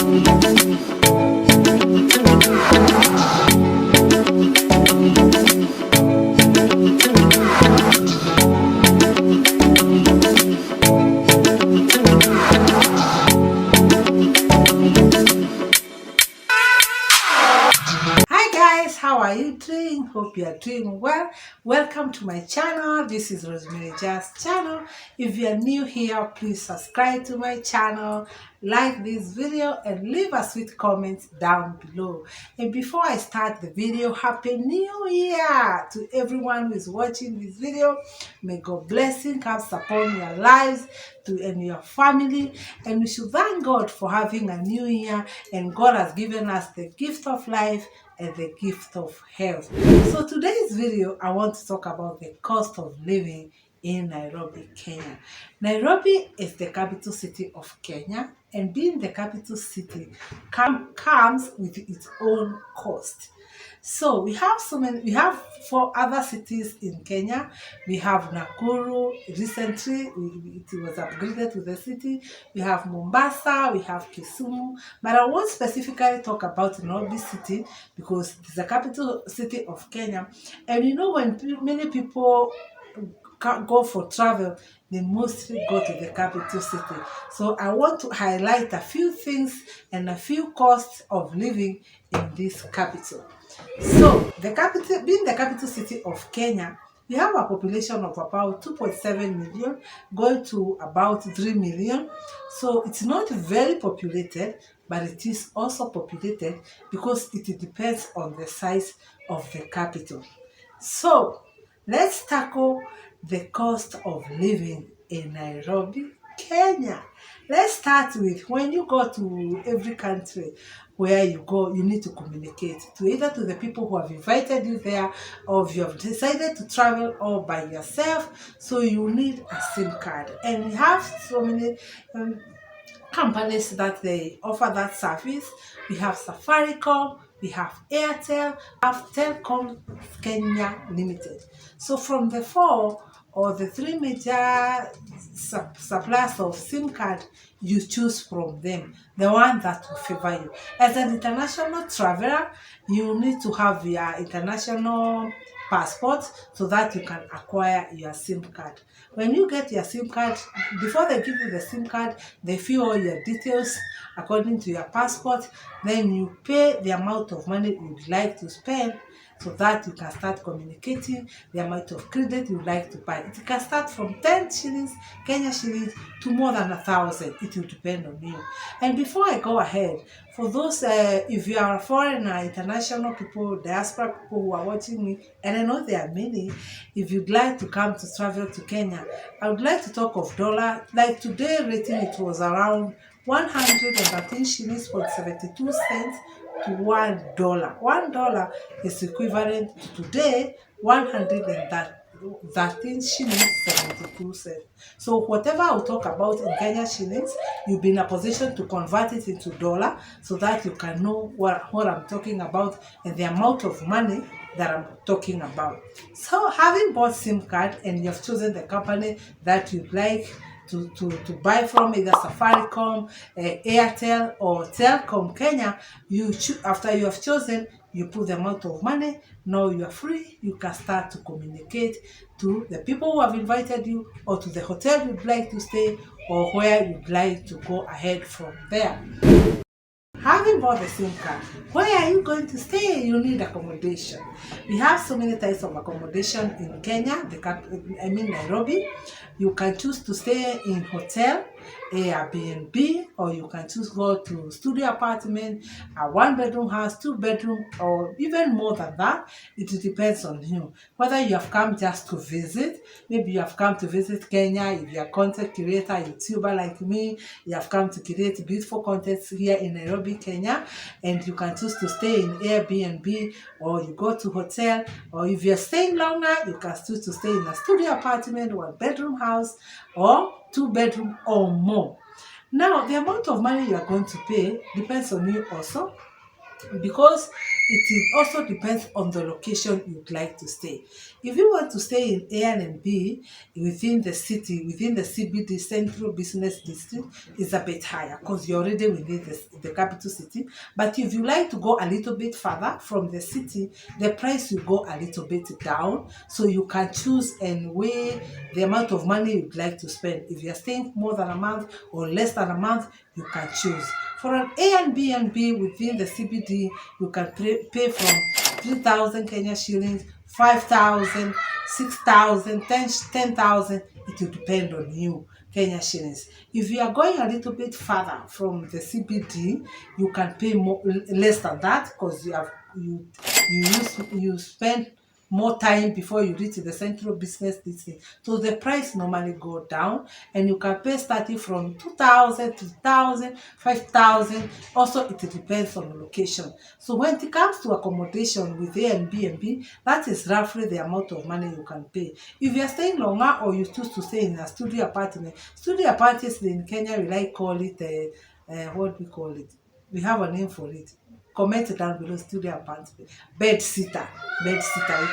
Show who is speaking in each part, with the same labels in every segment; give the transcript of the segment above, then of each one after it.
Speaker 1: Hi guys, how are you doing? Hope you are doing well. Welcome to my channel. This is Rosemary Jazz channel. If you are new here, please subscribe to my channel, like this video, and leave a sweet comment down below. And before I start the video, Happy New Year to everyone who is watching this video. May God blessing comes upon your lives and your family, and we should thank God for having a new year, and God has given us the gift of life and the gift of health. So today's video, I want to talk about the cost of living in Nairobi, Kenya. Nairobi is the capital city of Kenya, and being the capital city comes with its own cost. So we have 4 other cities in Kenya. We have Nakuru, recently it was upgraded to the city. We have Mombasa, we have Kisumu, but I won't specifically talk about Nairobi city because it's the capital city of Kenya. And you know, when many people go for travel, they mostly go to the capital city. So I want to highlight a few things and a few costs of living in this capital. So the capital, being the capital city of Kenya, we have a population of about 2.7 million, going to about 3 million. So it's not very populated, but it is also populated because it depends on the size of the capital. So let's tackle the cost of living in Nairobi, Kenya. Let's start with when you go to every country where you go, you need to communicate to either to the people who have invited you there, or if you have decided to travel all by yourself, so you need a SIM card. And we have so many companies that they offer that service. We have Safaricom, we have Airtel, we have Telkom Kenya Limited. So from the 4 or the 3 major suppliers of SIM card, you choose from them the one that will favor you. As an international traveler, you need to have your international passport so that you can acquire your SIM card. When you get your SIM card, before they give you the SIM card, they fill all your details according to your passport. Then you pay the amount of money you'd like to spend so that you can start communicating the amount of credit you'd like to buy. It can start from 10 shillings, Kenya shillings, to more than 1,000. It will depend on you. And before I go ahead, for those, if you are a foreigner, international people, diaspora people who are watching me, and I know there are many, if you'd like to come to travel to Kenya, I would like to talk of dollar. Like today rating, it was around 113 shillings for 72 cents to $1. $1 is equivalent to today 113 shillings 72 cents. So whatever I'll talk about in Kenya shillings, you'll be in a position to convert it into dollar so that you can know what I'm talking about and the amount of money that I'm talking about. So having bought SIM card and you've chosen the company that you'd like to buy from, either Safaricom, Airtel, or Telkom Kenya, after you have chosen, you put the amount of money. Now you are free. You can start to communicate to the people who have invited you, or to the hotel you'd like to stay, or where you'd like to go ahead from there. Having bought the SIM card, where are you going to stay? You need accommodation. We have so many types of accommodation in Kenya, Nairobi. You can choose to stay in hotel, Airbnb, or you can choose to go to studio apartment, a 1-bedroom house, 2-bedroom, or even more than that. It depends on you. Whether you have come just to visit, maybe you have come to visit Kenya, if you are a content creator, YouTuber like me, you have come to create beautiful content here in Nairobi, Kenya, and you can choose to stay in Airbnb, or you go to hotel, or if you're staying longer, you can choose to stay in a studio apartment, 1-bedroom house, or 2-bedroom or more. Now, the amount of money you are going to pay depends on you also. because also depends on the location you'd like to stay. If you want to stay in A&B within the city, within the CBD, Central Business District, is a bit higher because you're already within the capital city. But if you like to go a little bit further from the city, the price will go a little bit down. So you can choose and weigh the amount of money you'd like to spend. If you're staying more than a month or less than a month, you can choose. For an A&B within the CBD, you can pay from 3,000 Kenya shillings, 5,000, 6,000, 10,000. It will depend on you, Kenya shillings. If you are going a little bit further from the CBD, you can pay less than that because you spend more time before you reach the Central Business District. So the price normally go down, and you can pay starting from 2,000, 3,000, 5,000. Also, it depends on the location. So when it comes to accommodation with A&B, that is roughly the amount of money you can pay. If you are staying longer or you choose to stay in a studio apartments in Kenya, we like call it, what we call it? We have a name for it. Comment down below. Studio apartment, bed sitter, we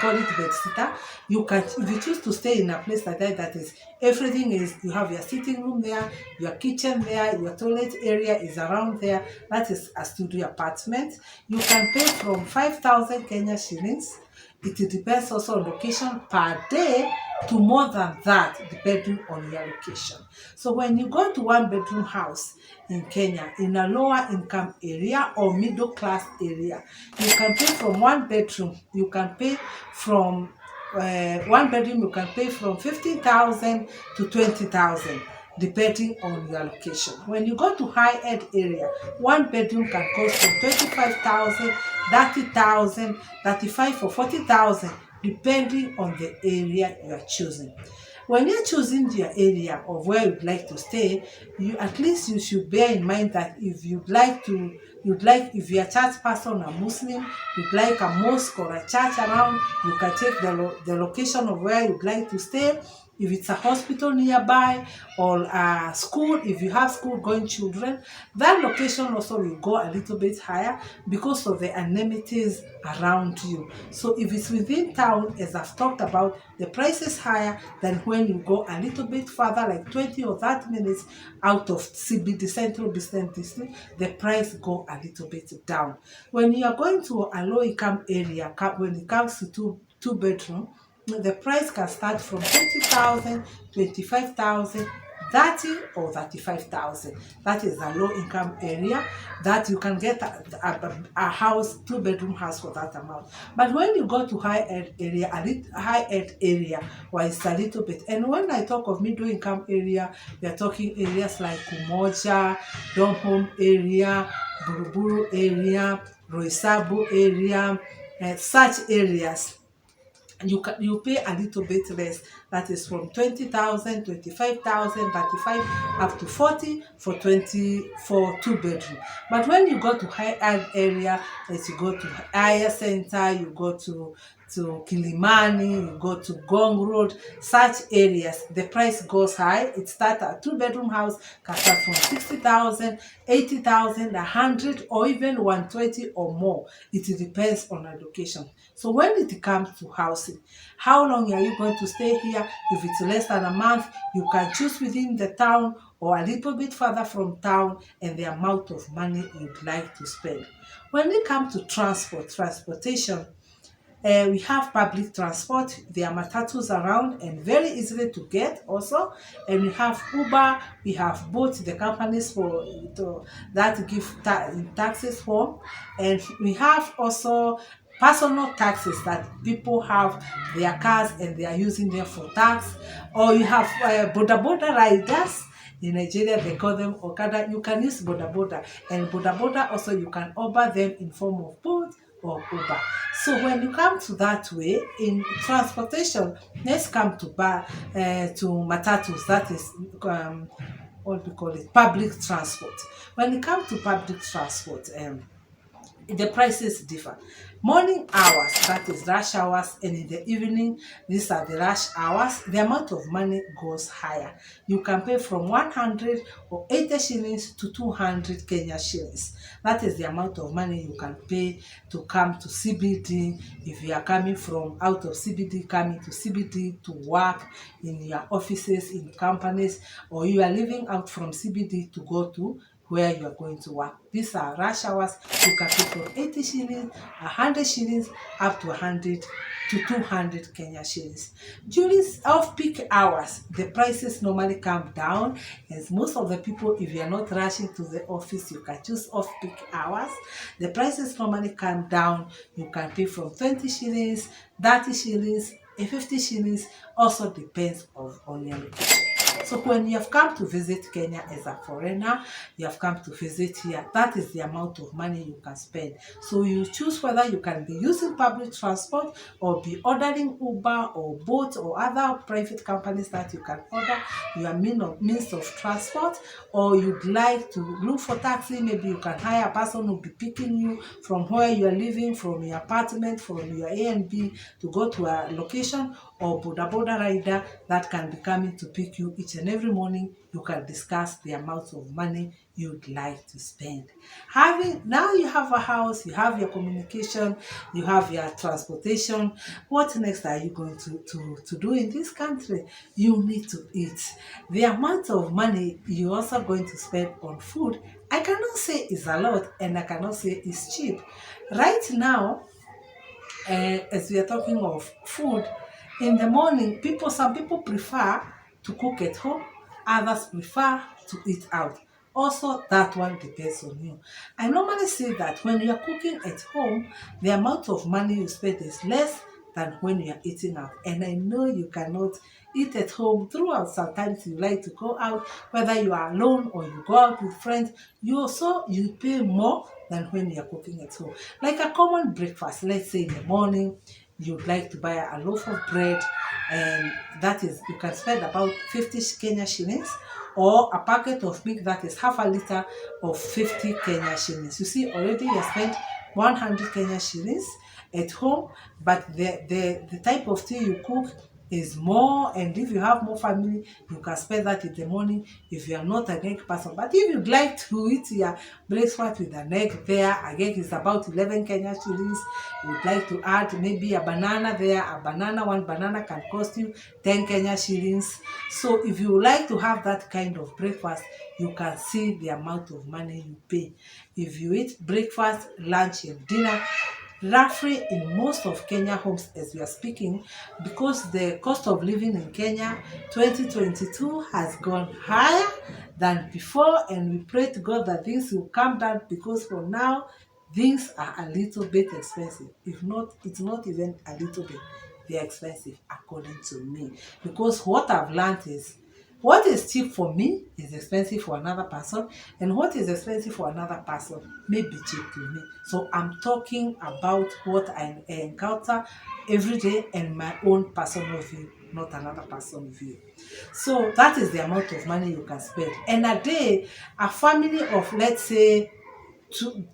Speaker 1: call it bed sitter. You can, if you choose to stay in a place like that, that is everything is, you have your sitting room there, your kitchen there, your toilet area is around there, that is a studio apartment. You can pay from 5,000 Kenya shillings. It depends also on location, per day, to more than that, depending on your location. So when you go to one bedroom house in Kenya, in a lower income area or middle class area, you can pay from one bedroom, you can pay from one bedroom, you can pay from 15,000 to 20,000, depending on your location. When you go to high-end area, one bedroom can cost from 25,000, 30,000, 35 or 40,000, depending on the area you are choosing. When you're choosing your area of where you'd like to stay, at least you should bear in mind that if if you're a church person, a Muslim, you'd like a mosque or a church around, you can take the location of where you'd like to stay. If it's a hospital nearby or a school, if you have school going children, that location also will go a little bit higher because of the amenities around you. So if it's within town, as I've talked about, the price is higher than when you go a little bit further, like 20 or 30 minutes out of CBD, Central Business District, the price go a little bit down. When you are going to a low income area, when it comes to two bedroom, the price can start from 20,000, 25,000, 30 or 35,000. That is a low income area that you can get a house, two bedroom house for that amount. But when you go to high-end area, well, it's a little bit. And when I talk of middle income area, we are talking areas like Umoja, Donholm area, Buruburu area, Roysambu area, such areas. You pay a little bit less. That is from 20,000, 25,000, 35 up to 40 for two bedroom. But when you go to high-end area, as you go to Aya Center, you go to Kilimani, you go to Gong Road, such areas, the price goes high. It starts at two bedroom house, can start from 60,000, 80,000, 100, or even 120 or more. It depends on the location. So when it comes to housing, how long are you going to stay here? If it's less than a month, you can choose within the town or a little bit further from town, and the amount of money you'd like to spend. When it comes to transportation, we have public transport. There are matatus around and very easily to get also. And we have Uber, we have both the companies that give taxes for. And we have also personal taxis that people have their cars and they are using them for tax. Or you have boda riders. In Nigeria, they call them Okada. You can use boda, and boda also you can Uber them in form of Bolt or Uber. So when you come to that way in transportation, let's come to matatus. That is what we call it, public transport. When it comes to public transport, the prices differ. Morning hours, that is rush hours, and in the evening, these are the rush hours, the amount of money goes higher. You can pay from 100 or 80 shillings to 200 Kenya shillings. That is the amount of money you can pay to come to CBD. If you are coming from out of CBD, coming to CBD to work in your offices, in companies, or you are living out from CBD to go to where you are going to work. These are rush hours. You can pay from 80 shillings, 100 shillings, up to 100 to 200 Kenya shillings. During off-peak hours, the prices normally come down, as most of the people, if you are not rushing to the office, you can choose off-peak hours. The prices normally come down. You can pay from 20 shillings, 30 shillings, and 50 shillings. Also depends on your location. So when you have come to visit Kenya as a foreigner, you have come to visit here, that is the amount of money you can spend. So you choose whether you can be using public transport or be ordering Uber or Bolt or other private companies that you can order your means of transport, or you'd like to look for taxi. Maybe you can hire a person who will be picking you from where you are living, from your apartment, from your A and B to go to a location, or boda rider that can be coming to pick you each and every morning. You can discuss the amount of money you'd like to spend. Now you have a house, you have your communication, you have your transportation. What next are you going to do in this country? You need to eat. The amount of money you're also going to spend on food, I cannot say is a lot, and I cannot say it's cheap. Right now, as we are talking of food, in the morning, some people prefer to cook at home, others prefer to eat out. Also, that one depends on you. I normally say that when you are cooking at home, the amount of money you spend is less than when you are eating out. And I know you cannot eat at home throughout. Sometimes you like to go out, whether you are alone or you go out with friends, you pay more than when you are cooking at home. Like a common breakfast, let's say in the morning, you'd like to buy a loaf of bread, and that is, you can spend about 50 Kenya shillings, or a packet of milk that is half a liter of 50 Kenya shillings. You see, already you spent 100 Kenya shillings at home, but the type of tea you cook is more, and if you have more family, you can spend that in the morning if you are not an egg person. But if you'd like to eat your breakfast with an egg there, a egg is about 11 Kenya shillings. You'd like to add maybe a banana there, one banana can cost you 10 Kenya shillings. So if you like to have that kind of breakfast, you can see the amount of money you pay. If you eat breakfast, lunch, and dinner, roughly in most of Kenya homes as we are speaking, because the cost of living in Kenya 2022 has gone higher than before, and we pray to God that things will come down, because for now things are a little bit expensive. If not, it's not even a little bit, they're expensive according to me. Because what I've learned is, what is cheap for me is expensive for another person, and what is expensive for another person may be cheap to me. So I'm talking about what I encounter every day and my own personal view, not another person's view. So that is the amount of money you can spend. And a day, a family of, let's say,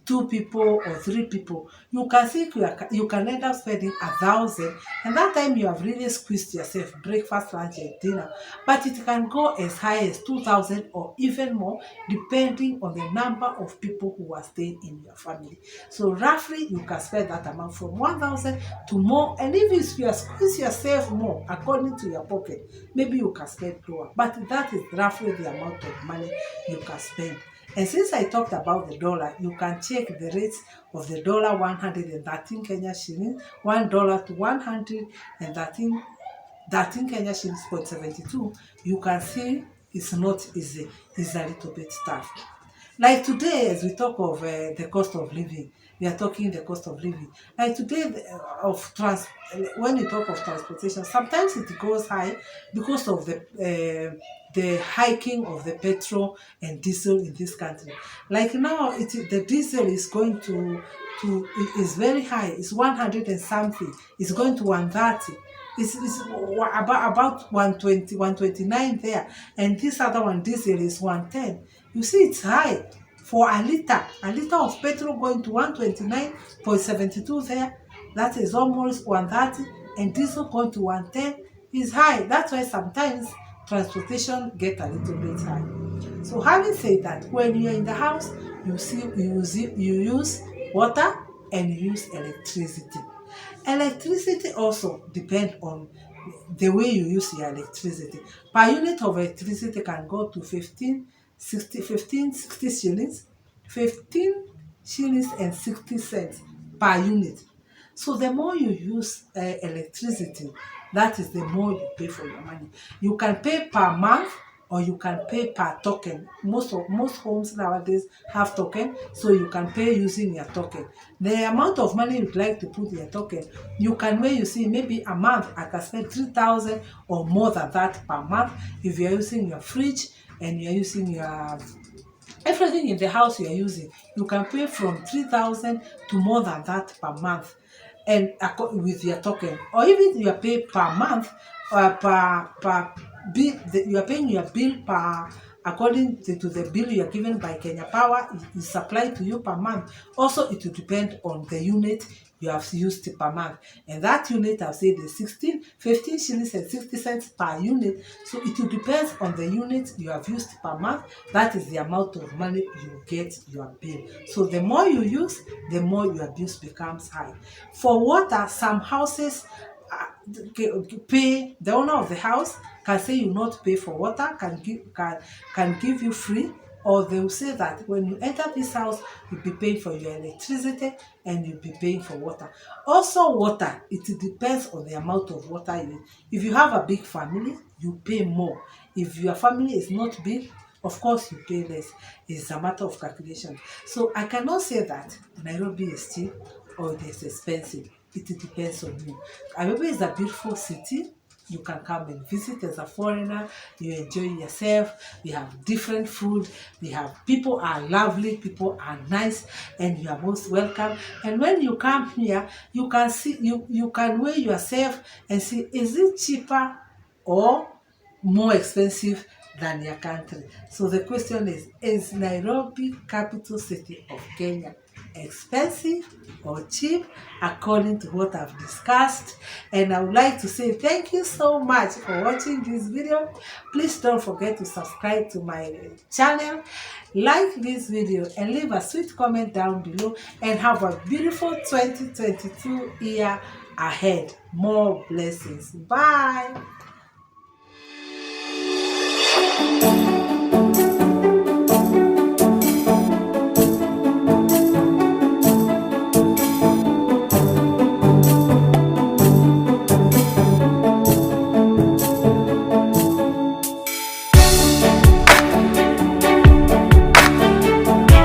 Speaker 1: two people or three people, you can see you can end up spending 1,000, and that time you have really squeezed yourself breakfast, lunch, and dinner. But it can go as high as 2,000 or even more, depending on the number of people who are staying in your family. So roughly you can spend that amount from 1,000 to more, and if you squeeze yourself more according to your pocket, maybe you can spend lower. But that is roughly the amount of money you can spend. And since I talked about the dollar, you can check the rates of the dollar, 113 Kenya shillings, $1 to 113 Kenya shillings, 0.72. You can see it's not easy, it's a little bit tough. Like today, as we talk of the cost of living, we are talking the cost of living. Like today, when we talk of transportation, sometimes it goes high because of the hiking of the petrol and diesel in this country. Like now, the diesel is going is very high. It's 100 and something. It's going to 130. It's about 120, 129 there. And this other one, diesel, is 110. You see, it's high For a liter of petrol going to 129.72 there, that is almost 130, and diesel going to 110 is high. That's why sometimes transportation get a little bit high. So having said that, when you're in the house, you use water and you use electricity. Electricity also depend on the way you use your electricity. Per unit of electricity can go to 15 60 shillings, 15 shillings and 60 cents per unit. So the more you use electricity, that is the more you pay for your money. You can pay per month or you can pay per token. Most homes nowadays have token, so you can pay using your token. The amount of money you'd like to put in your token, you can, where you see maybe a month I can spend 3,000 or more than that per month. If you're using your fridge and you're using your everything in the house you are using, you can pay from 3,000 to more than that per month, and with your token. Or even you are paying per month, per bill, you are paying your bill per according to the bill you are given by Kenya Power is supplied to you per month. Also, it will depend on the unit you have used per month, and that unit I've said is 15 shillings and 60 cents per unit. So it will depend on the unit you have used per month. That is the amount of money you get your bill. So the more you use, the more your bills becomes high. For water, some houses pay, the owner of the house can say you not pay for water, can give you free, or they will say that when you enter this house, you'll be paying for your electricity and you'll be paying for water. Also, water, it depends on the amount of water you use. If you have a big family, you pay more. If your family is not big, of course you pay less. It's a matter of calculation. So I cannot say that Nairobi is cheap or it is expensive. It depends on you. Nairobi is a beautiful city. You can come and visit as a foreigner. You enjoy yourself. We have different food. We have, people are lovely, people are nice, and you are most welcome. And when you come here, you can see, you can weigh yourself and see, is it cheaper or more expensive than your country? So the question is Nairobi, capital city of Kenya, expensive or cheap according to what I've discussed? And I would like to say thank you so much for watching this video. Please don't forget to subscribe to my channel, like this video, and leave a sweet comment down below, and have a beautiful 2022 year ahead. More blessings. Bye.